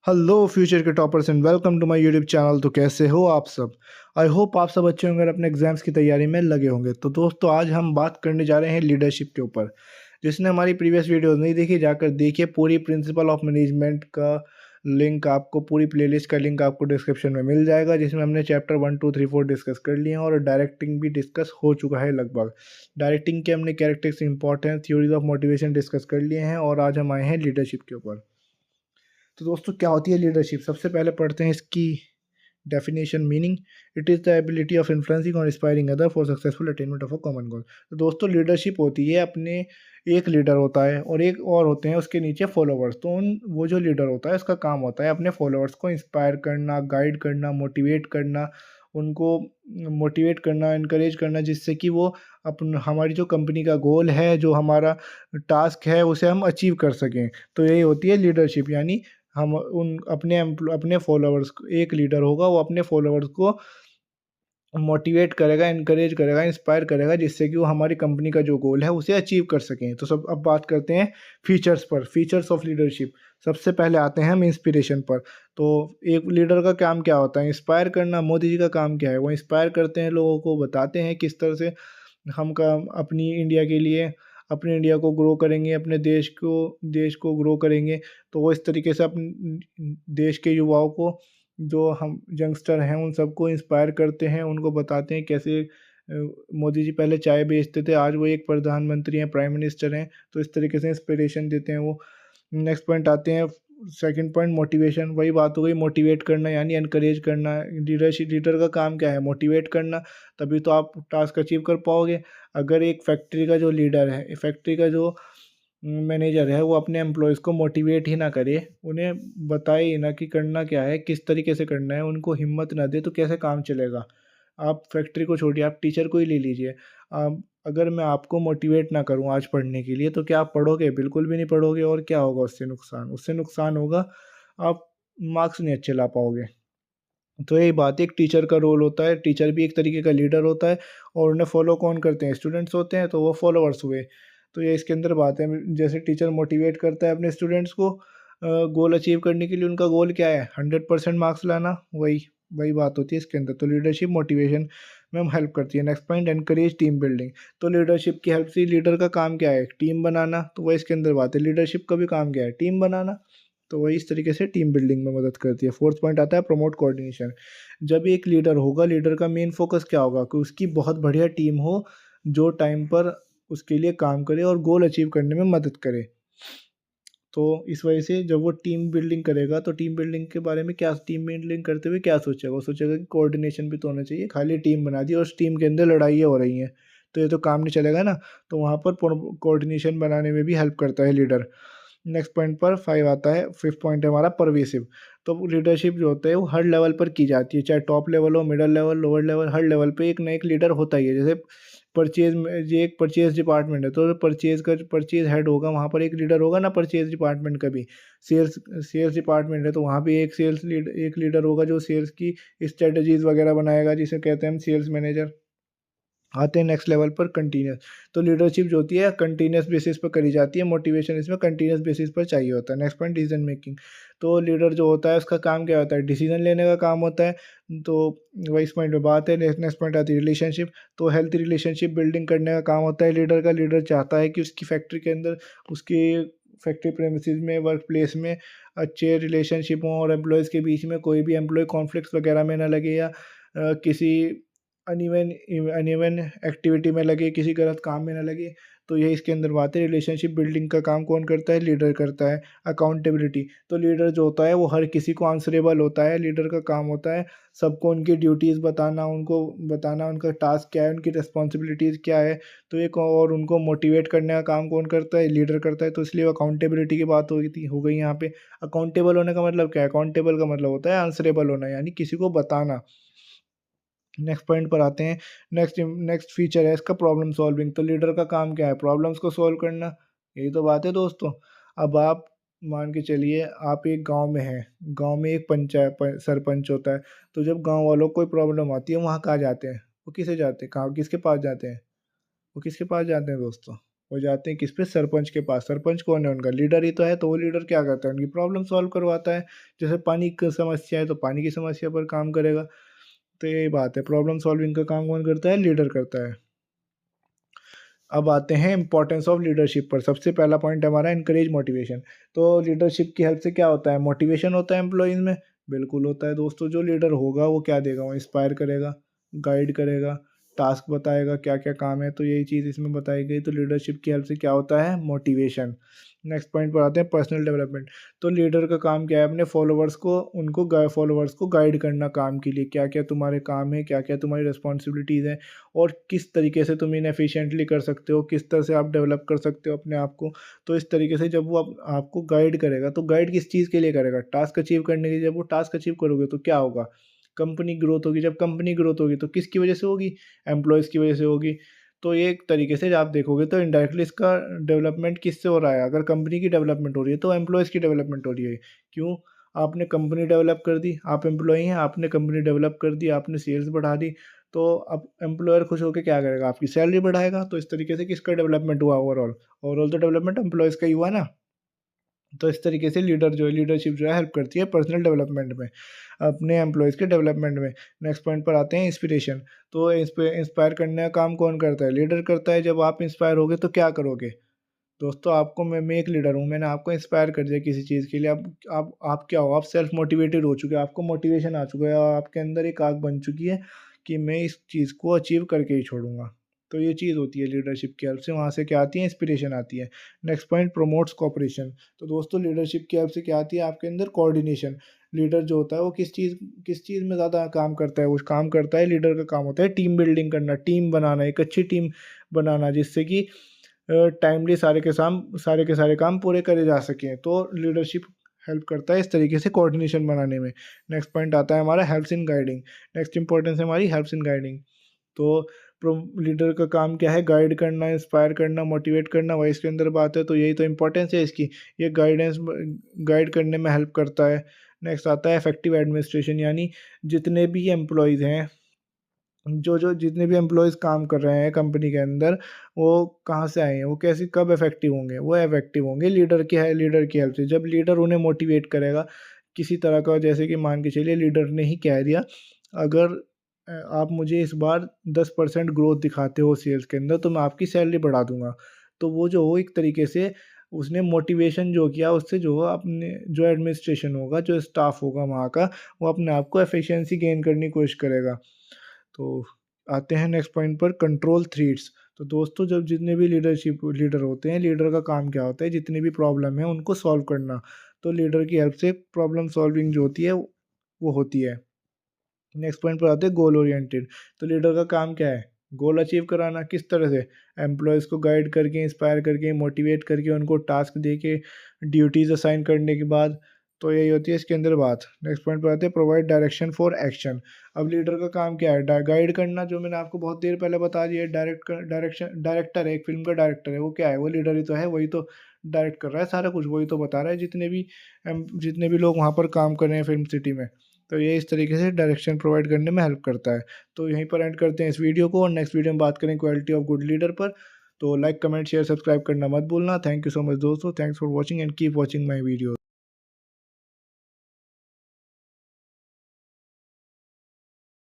Hello future के toppers and welcome to my YouTube channel. तो कैसे हो आप सब? आई होप आप सब अच्छे होंगे और अपने एग्जाम्स की तैयारी में लगे होंगे। तो दोस्तों आज हम बात करने जा रहे हैं लीडरशिप के ऊपर। जिसने हमारी प्रीवियस वीडियो नहीं देखी जाकर देखिए। पूरी प्रिंसिपल ऑफ मैनेजमेंट का लिंक आपको, पूरी प्लेलिस्ट का लिंक आपको डिस्क्रिप्शन में मिल जाएगा, जिसमें हमने चैप्टर 1 2 3 4 डिस्कस कर लिए हैं और डायरेक्टिंग भी डिस्कस हो चुका है लगभग। डायरेक्टिंग के हमने characteristics importance, theories of motivation discuss कर लिए हैं और आज हम आए हैं लीडरशिप के ऊपर। तो दोस्तों क्या होती है लीडरशिप? सबसे पहले पढ़ते हैं इसकी definition, meaning. It is the ability of influencing और inspiring other for successful attainment of a common goal. तो दोस्तों लीडरशिप होती है अपने, एक लीडर होता है और एक और होते हैं उसके नीचे फॉलोवर्स। तो उन वो जो लीडर होता है उसका काम होता है अपने फॉलोअर्स को इंस्पायर करना, गाइड करना, मोटिवेट करना, उनको मोटिवेट करना, इनकरेज करना, जिससे कि वो अपन हमारी जो कंपनी का गोल है, जो हमारा टास्क है, उसे हम अचीव कर सकें। तो यही होती है लीडरशिप। यानी हम उन अपने फॉलोअर्स को, एक लीडर होगा वो अपने फॉलोअर्स को मोटिवेट करेगा, इनकरेज करेगा, इंस्पायर करेगा, जिससे कि वो हमारी कंपनी का जो गोल है उसे अचीव कर सकें। तो सब अब बात करते हैं फीचर्स पर, फीचर्स ऑफ लीडरशिप। सबसे पहले आते हैं हम इंस्पिरेशन पर। तो एक लीडर का काम क्या होता है? इंस्पायर करना। मोदी जी का काम क्या है? वो इंस्पायर करते हैं लोगों को, बताते हैं किस तरह से हम काम अपनी इंडिया के लिए, अपने इंडिया को ग्रो करेंगे, अपने देश को ग्रो करेंगे। तो वो इस तरीके से अपने देश के युवाओं को, जो हम यंगस्टर हैं, उन सबको इंस्पायर करते हैं, उनको बताते हैं कैसे मोदी जी पहले चाय बेचते थे, आज वो एक प्रधानमंत्री हैं, प्राइम मिनिस्टर हैं। तो इस तरीके से इंस्पिरेशन देते हैं वो। नेक्स्ट पॉइंट आते हैं, सेकंड पॉइंट मोटिवेशन। वही बात हो गई, मोटिवेट करना यानी एनकरेज करना। लीडर का काम क्या है? मोटिवेट करना। तभी तो आप टास्क अचीव कर पाओगे। अगर एक फैक्ट्री का जो लीडर है, फैक्ट्री का जो मैनेजर है, वो अपने एम्प्लॉयज़ को मोटिवेट ही ना करे, उन्हें बताए ही ना कि करना क्या है, किस तरीके से करना है, उनको हिम्मत ना दे, तो कैसे काम चलेगा? आप फैक्ट्री को छोड़िए, आप टीचर को ही ले लीजिए। अगर मैं आपको मोटिवेट ना करूँ आज पढ़ने के लिए, तो क्या आप पढ़ोगे? बिल्कुल भी नहीं पढ़ोगे। और क्या होगा उससे नुकसान? उससे नुकसान होगा, आप मार्क्स नहीं अच्छे ला पाओगे। तो यही बात है, एक टीचर का रोल होता है, टीचर भी एक तरीके का लीडर होता है और उन्हें फॉलो कौन करते हैं? स्टूडेंट्स होते हैं, तो वो फॉलोअर्स हुए। तो ये इसके अंदर बात है, जैसे टीचर मोटिवेट करता है अपने स्टूडेंट्स को गोल अचीव करने के लिए। उनका गोल क्या है? 100% मार्क्स लाना। वही वही बात होती है इसके अंदर। तो लीडरशिप मोटिवेशन में हम हेल्प करती है। Next point, encourage team building. तो लीडरशिप की हेल्प से लीडर का काम क्या है? टीम बनाना। तो वही इसके अंदर बात है, लीडरशिप का भी काम क्या है? टीम बनाना। तो वही इस तरीके से टीम बिल्डिंग में मदद करती है। फोर्थ पॉइंट आता है प्रमोट कोऑर्डिनेशन। जब एक लीडर होगा, लीडर का मेन फोकस क्या होगा? कि उसकी बहुत बढ़िया टीम हो, जो टाइम पर उसके लिए काम करे और गोल अचीव करने में मदद करे। तो इस वजह से जब वो टीम बिल्डिंग करेगा, तो टीम बिल्डिंग के बारे में क्या, टीम बिल्डिंग करते हुए क्या सोचेगा? वो सोचेगा कि कोऑर्डिनेशन भी तो होना चाहिए। खाली टीम बना दी और उस टीम के अंदर लड़ाइयाँ हो रही हैं, तो ये तो काम नहीं चलेगा ना। तो वहाँ पर कोऑर्डिनेशन बनाने में भी हेल्प करता है लीडर। नेक्स्ट पॉइंट पर 5 आता है, फिफ्थ पॉइंट है हमारा परवेसिव। तो लीडरशिप जो होता है वो हर लेवल पर की जाती है, चाहे टॉप लेवल हो, मिडल लेवल, लोअर लेवल, हर लेवल पे एक ना एक लीडर होता ही है। जैसे परचेज में, ये एक परचेज डिपार्टमेंट है, तो परचेज हेड होगा, वहाँ पर एक लीडर होगा ना परचेज डिपार्टमेंट का भी। सेल्स सेल्स डिपार्टमेंट है, तो वहाँ भी एक लीडर होगा जो सेल्स की स्ट्रेटजीज वगैरह बनाएगा, जिसे कहते हैं हम सेल्स मैनेजर। आते हैं नेक्स्ट लेवल पर, कंटीन्यूस। तो लीडरशिप जो होती है कंटीन्यूस बेसिस पर करी जाती है, मोटिवेशन इसमें कंटीन्यूस बेसिस पर चाहिए होता है। Next point, decision making. तो लीडर जो होता है उसका काम क्या होता है? डिसीजन लेने का काम होता है। तो वही इस पॉइंट पे बात है। नेक्स्ट पॉइंट आती है रिलेशनशिप। तो हेल्थी रिलेशनशिप बिल्डिंग करने का काम होता है लीडर का। लीडर चाहता है कि उसकी फैक्ट्री के अंदर, उसकी फैक्ट्री प्रेमिसेस में, वर्क प्लेस में अच्छे रिलेशनशिप हों और एम्प्लॉयज़ के बीच में कोई भी एम्प्लॉय कॉन्फ्लिक्ट्स वगैरह में ना लगे, या किसी अनइवन अनइवन एक्टिविटी में लगे, किसी गलत काम में ना लगे। तो यही इसके अंदर बात है। रिलेशनशिप बिल्डिंग का काम कौन करता है? लीडर करता है। अकाउंटेबिलिटी। तो लीडर जो होता है वो हर किसी को आंसरेबल होता है। लीडर का काम होता है सबको उनकी ड्यूटीज़ बताना, उनको बताना उनका टास्क क्या है, उनकी रिस्पॉन्सिबिलिटीज़ क्या है। तो एक और उनको मोटिवेट करने का काम कौन करता है? लीडर करता है। तो इसलिए अकाउंटेबिलिटी की बात हो गई यहाँ पे। अकाउंटेबल होने का मतलब क्या है? अकाउंटेबल का मतलब होता है आंसरेबल होना, यानी किसी को बताना। नेक्स्ट पॉइंट पर आते हैं। नेक्स्ट नेक्स्ट फीचर है इसका, प्रॉब्लम सॉल्विंग। तो लीडर का काम क्या है? प्रॉब्लम्स को सॉल्व करना। यही तो बात है दोस्तों। अब आप मान के चलिए, आप एक गांव में हैं, गांव में एक सरपंच होता है। तो जब गांव वालों को कोई प्रॉब्लम आती है, वहाँ कहाँ जाते हैं? वो किसे जाते हैं? कहाँ, किसके पास जाते हैं? वो किसके पास जाते हैं दोस्तों? वो जाते हैं किस पे, सरपंच के पास। सरपंच कौन है, उनका लीडर ही तो है। तो वो लीडर क्या करता है, उनकी प्रॉब्लम सॉल्व करवाता है। जैसे पानी की समस्या है तो पानी की समस्या पर काम करेगा। तो यही बात है, प्रॉब्लम सॉल्विंग का काम कौन करता है, लीडर करता है। अब आते हैं इंपॉर्टेंस ऑफ लीडरशिप पर। सबसे पहला पॉइंट हमारा इनकरेज मोटिवेशन। तो लीडरशिप की हेल्प से क्या होता है, मोटिवेशन होता है एम्प्लॉइज में। बिल्कुल होता है दोस्तों। जो लीडर होगा वो क्या देगा, वो इंस्पायर करेगा, गाइड करेगा, टास्क बताएगा क्या क्या काम है। तो यही चीज़ इसमें बताई गई। तो लीडरशिप की हेल्प से क्या होता है, मोटिवेशन। नेक्स्ट पॉइंट पर आते हैं पर्सनल डेवलपमेंट। तो लीडर का काम क्या है, अपने फॉलोअर्स को फॉलोअर्स को गाइड करना काम के लिए, क्या क्या तुम्हारे काम है, क्या क्या तुम्हारी रिस्पॉन्सिबिलिटीज़ हैं, और किस तरीके से तुम इन्हें एफिशिएंटली कर सकते हो, किस तरह से आप डेवलप कर सकते हो अपने आप को। तो इस तरीके से जब वो आपको गाइड करेगा, तो गाइड किस चीज़ के लिए करेगा, टास्क अचीव करने के लिए। जब वो टास्क अचीव करोगे तो क्या होगा, कंपनी ग्रोथ होगी। जब कंपनी ग्रोथ होगी तो किसकी वजह से होगी, एम्प्लॉयज़ की वजह से होगी। तो ये एक तरीके से आप देखोगे तो इनडायरेक्टली इसका डेवलपमेंट किससे हो रहा है, अगर कंपनी की डेवलपमेंट हो रही है तो एम्प्लॉयज़ की डेवलपमेंट हो रही है। क्यों, आपने कंपनी डेवलप कर दी, आप एम्प्लॉई हैं, आपने कंपनी डेवलप कर दी, आपने सेल्स बढ़ा दी। तो अब एम्प्लॉयर खुश होकर क्या करेगा, आपकी सैलरी बढ़ाएगा। तो इस तरीके से किसका डेवलपमेंट हुआ, ओवरऑल। ओवरऑल तो डेवलपमेंट एम्प्लॉयज़ का ही हुआ ना। तो इस तरीके से लीडरशिप जो है हेल्प करती है पर्सनल डेवलपमेंट में, अपने एम्प्लॉयज़ के डेवलपमेंट में। नेक्स्ट पॉइंट पर आते हैं इंस्पिरेशन। तो इंस्पायर करने का काम कौन करता है, लीडर करता है। जब आप इंस्पायर होगे तो क्या करोगे दोस्तों, आपको मैं एक लीडर हूँ, मैंने आपको इंस्पायर कर दिया किसी चीज़ के लिए। अब आप क्या हो, आप सेल्फ मोटिवेटेड हो चुके हो, आपको मोटिवेशन आ चुका है और आपके अंदर एक आग बन चुकी है कि मैं इस चीज़ को अचीव करके ही छोड़ूंगा। तो ये चीज़ होती है लीडरशिप की हेल्प से, वहाँ से क्या आती है, इंस्पिरेशन आती है। Next point, promotes cooperation. तो दोस्तों लीडरशिप की हेल्प से क्या आती है, आपके अंदर कोऑर्डिनेशन। लीडर जो होता है वो किस चीज़ में ज़्यादा काम करता है, वो काम करता है, लीडर का काम होता है टीम बिल्डिंग करना, टीम बनाना, एक अच्छी टीम बनाना, जिससे कि टाइमली सारे के सारे काम पूरे करे जा सकें। तो लीडरशिप हेल्प करता है इस तरीके से कोऑर्डिनेशन बनाने में। नेक्स्ट पॉइंट आता है हमारा helps in guiding. Next importance है हमारी हेल्प्स इन गाइडिंग। तो लीडर का काम क्या है, गाइड करना, इंस्पायर करना, मोटिवेट करना, वही इसके अंदर बात है। तो यही तो इंपॉर्टेंस है इसकी, ये गाइड करने में हेल्प करता है। नेक्स्ट आता है इफेक्टिव एडमिनिस्ट्रेशन, यानी जितने भी एम्प्लॉयज़ हैं, जो जितने भी एम्प्लॉयज़ काम कर रहे हैं कंपनी के अंदर, वो कहाँ से आए हैं, वो कैसे कब इफ़ेक्टिव होंगे, वो इफ़ेक्टिव होंगे लीडर की हेल्प से। जब लीडर उन्हें मोटिवेट करेगा किसी तरह का, जैसे कि मान के चलिए लीडर ने ही कह दिया, अगर आप मुझे इस बार 10% ग्रोथ दिखाते हो सेल्स के अंदर तो मैं आपकी सैलरी बढ़ा दूँगा। तो वो जो हो एक तरीके से उसने मोटिवेशन जो किया, उससे जो अपने जो एडमिनिस्ट्रेशन होगा, जो स्टाफ होगा वहाँ का, वो अपने आप को एफिशिएंसी गेन करने की कोशिश करेगा। तो आते हैं नेक्स्ट पॉइंट पर, कंट्रोल थ्रीट्स। तो दोस्तों जब जितने भी लीडर होते हैं, लीडर का काम क्या होता है, जितनी भी प्रॉब्लम है उनको सॉल्व करना। तो लीडर की हेल्प से प्रॉब्लम सॉल्विंग जो होती है वो होती है। नेक्स्ट पॉइंट पर आते हैं गोल ओरिएंटेड। तो लीडर का काम क्या है, गोल अचीव कराना। किस तरह से, एम्प्लॉयज़ को गाइड करके, इंस्पायर करके, मोटिवेट करके, उनको टास्क दे के, ड्यूटीज़ असाइन करने के बाद। तो यही होती है इसके अंदर बात। नेक्स्ट पॉइंट पर आते हैं प्रोवाइड डायरेक्शन फॉर एक्शन। अब लीडर का काम क्या है, गाइड करना, जो मैंने आपको बहुत देर पहले बता दिया। डायरेक्टर है, एक फिल्म का डायरेक्टर है, वो क्या है, वो लीडर ही तो है, वही तो डायरेक्ट कर रहा है सारा कुछ, वही तो बता रहा है जितने भी लोग वहाँ पर काम कर रहे हैं फिल्म सिटी में। तो ये इस तरीके से डायरेक्शन प्रोवाइड करने में हेल्प करता है। तो यहीं पर एंड करते हैं इस वीडियो को, और नेक्स्ट वीडियो में बात करें क्वालिटी ऑफ गुड लीडर पर। तो लाइक, कमेंट, शेयर, सब्सक्राइब करना मत भूलना। थैंक यू सो मच दोस्तों, thanks for watching and keep watching my video.